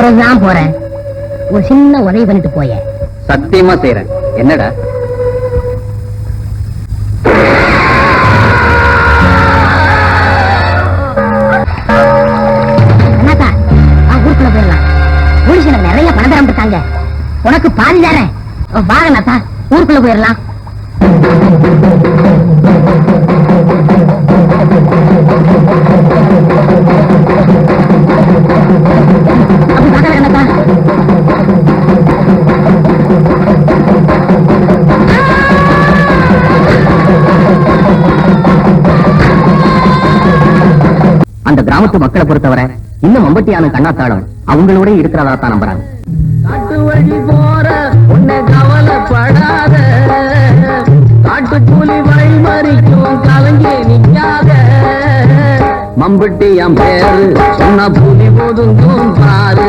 போறதுதான் போறேன். ஒரு சின்ன உதவி பண்ணிட்டு போய. சத்தியமா செய்யறேன். என்னடா? அண்ணாத்தா, ஊருக்குள்ள போயிடலாம். போலீஸ் எனக்கு நிறைய பணம் தரம் இருக்காங்க. உனக்கு பாதி தரேன். வாங்க அண்ணாத்தா, ஊருக்குள்ள போயிடலாம். அந்த கிராமத்து மக்களை பொறுத்தவரை இன்னும் மம்பட்டியான கண்ணாத்தாளம் அவங்களோட இருக்கிறதா தான் நம்புறாங்க. காட்டு வழி போற உன்னை கவலைப்படாத, காட்டு கூலி வழி மறிக்கும் கலங்கி நிக்காத. மம்பட்டி என் பேரு சொன்ன புலி ஒதுங்கும் பாரு.